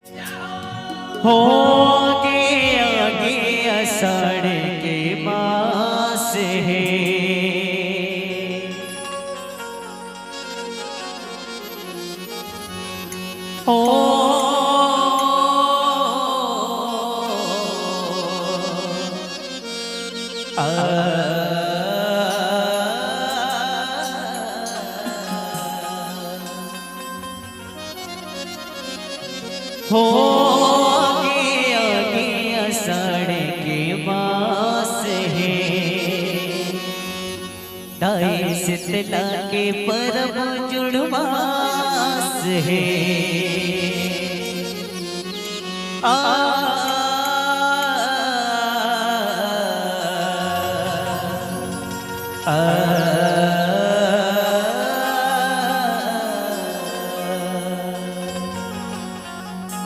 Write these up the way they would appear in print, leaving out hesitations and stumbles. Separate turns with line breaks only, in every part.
हो आगे अषाढ़ के मास है। हो हो आगे अषाढ़ के मास है। दाई शीतला के परम जुड़वास है।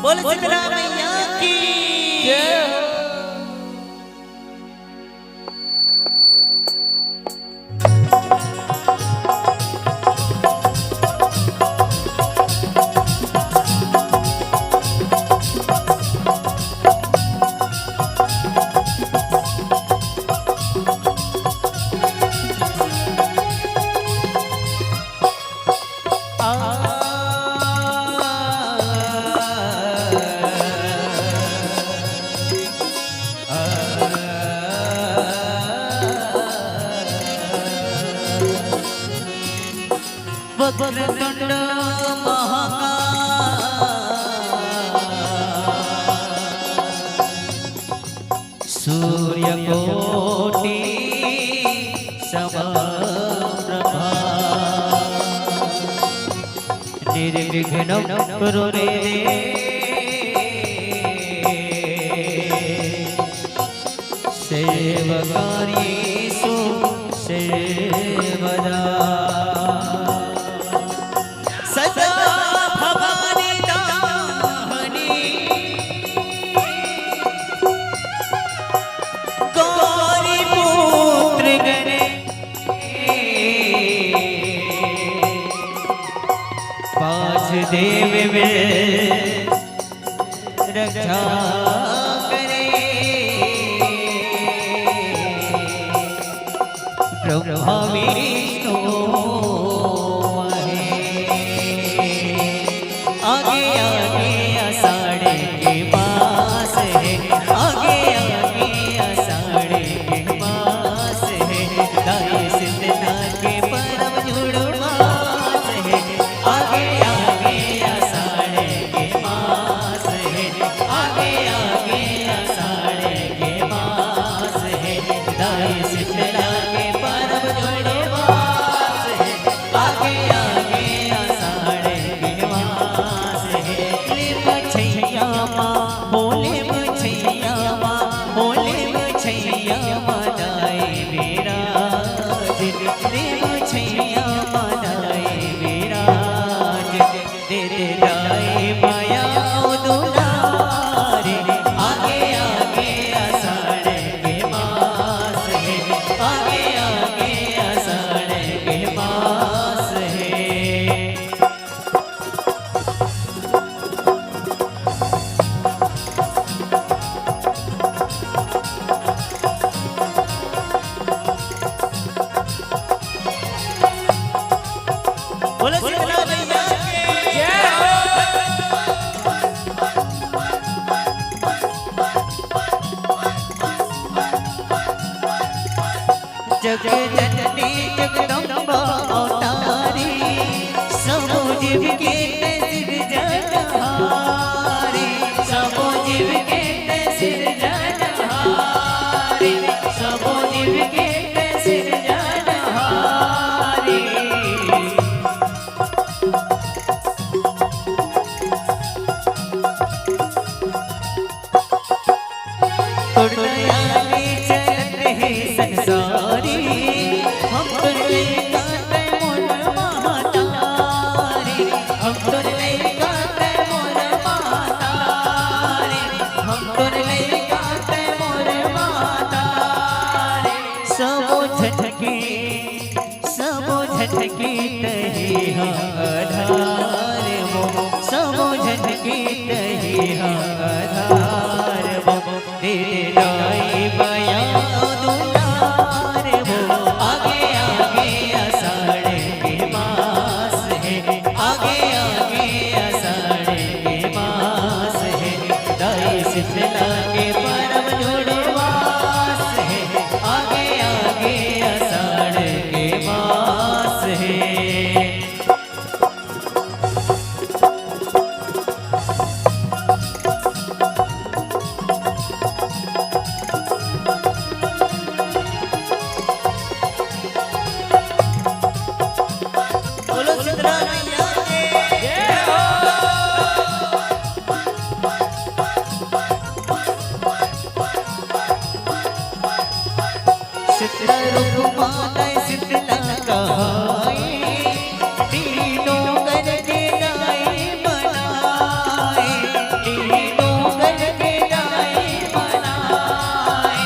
बोल शीतला मैया की जय हो। वक्रतुंड महाकाय सूर्यकोटि समप्रभा निर्विघ्नं कुरु मे सेवकार्येषु सर्वदा। सदा भवानी दाहनी गौरी पुत्र गणे पांच देव में रक्षा करे। ब्रह्मा विष्णु आगे आगे अषाढ़ के मास है। आगे आगे अषाढ़ के मास है। दाई शीतला के परम जुड़वास है। आगे आगे अषाढ़ के मास है। आगे आगे अषाढ़ के मास है। दाई शीतला के परम जुड़वास है। आगे आगे अषाढ़ के मास बोले मछैया दाई मेरा दिल दे मछैया दाई मेरा दे दे दाई माया दुलारे। आगे आगे अषाढ़ के मास है। आगे आगे अषाढ़ के मास है। बोले शीतला मैया की जय हो। जग जननी जगदम्बा अवतारी सबो जीव के सिरजनहारी। सबो जीव के सिरजनहारी। सबो जीव के सिरजनहारी। दयाले चलत है संसारी हम तुझे गाते मोर महातारी। हम तुझे गाते मोर महातारी। हम तुझे गाते मोर महातारी। सबो झटके तही आधार वो सबो झटके तही आधार वो तेरे लाई बया दुलार वो आगे आगे आषाढ़ के मास है आगे आगे आषाढ़ के मास है दाई शीतला के परम जुड़वास है आगे आगे आषाढ़ के मास है। बोलो शीतला मैया के जय हो। शीतला रूप माता शीतला कहाए तीनों कर के गाए बनाए तीनों कर के गाए बनाए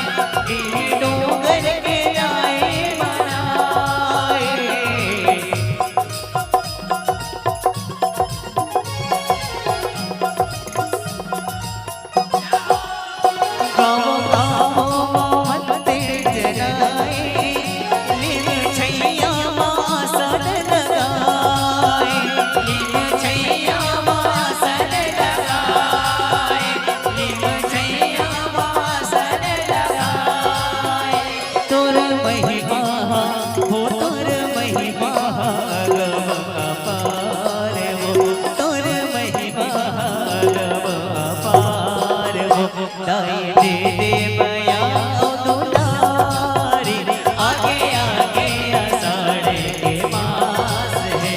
तीनों कर के गाए बनाए। गाँव गाँव मोहब्बते जगाए लीन छैया मासन लगाए लीन छैया मासन लगाए लीन छैया मासन लगाए। तोर महिमा हो तोर महिमा गम अपार वो तोर महिमा गम अपार वो दाई दे दे बया दुलारी आगे आगे आषाढ़ के मास है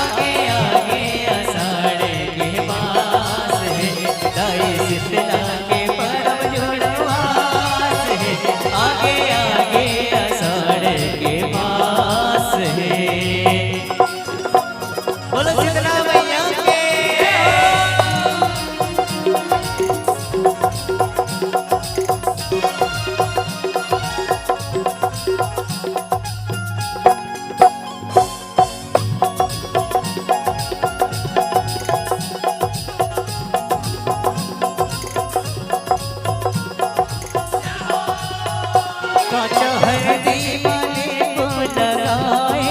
आगे आगे आषाढ़ के मास है दाई शीतला के परम जुड़वास है आगे आगे आषाढ़ के मास है। बोलो शीतला मैया के कांच हल्दी वाले को लगाए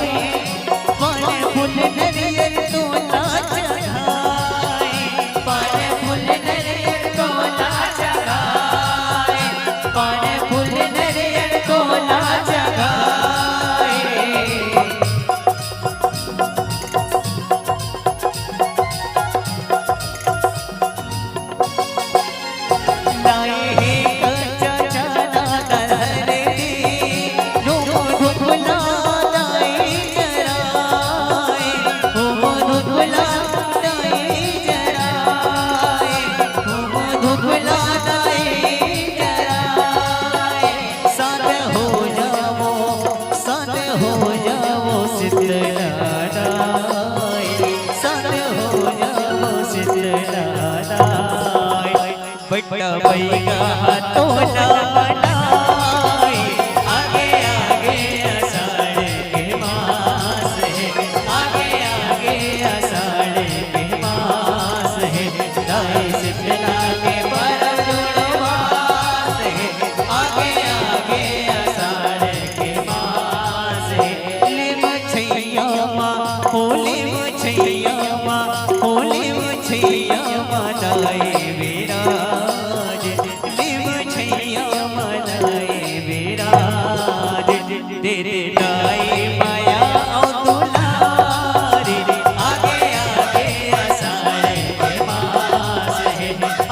पान फूल नरियल तोला चढ़ाए पान फूल नरियल तोला चढ़ाए पान फूल नरियल तोला चढ़ाए। लाए हैं कच्चा चना दलहन दी धुधुला दाई जराए हो धुधुला दाई जराए हो धुधुला दाई जराए। साथ हो जाओ शीतला दाई साथ हो जाओ शीतला दाई बट्टा बैगा तोला बनाए आगे आगे आषाढ़ के मास है आगे आगे आषाढ़ के मास है दाई शीतला के परम जुड़वास है आगे आगे आषाढ़ के मास है। ले मछैया माँ होले मछैया माँ होले मछैया माँ दाई विराज ले मछैया माँ दाई विराज तेरे दाई माया दुलारी आगे आगे आषाढ़ के मास है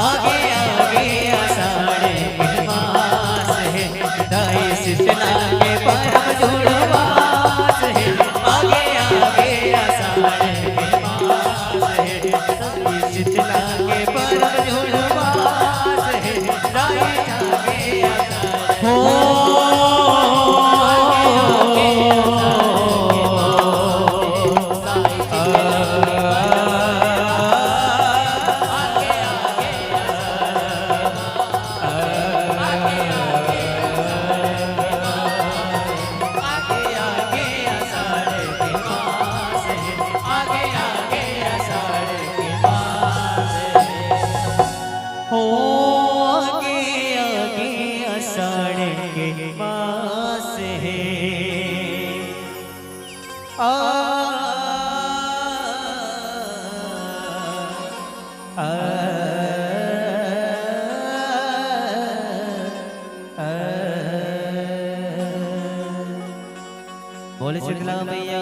आगे आगे आषाढ़ के मास है दाई शीतला के परम जुड़वास है आगे आगे आषाढ़ के मास है दाई शीतला के परम जुड़वास है दाई आगे आषाढ़ हो। के पास है। आ आ बोले शीतला मैया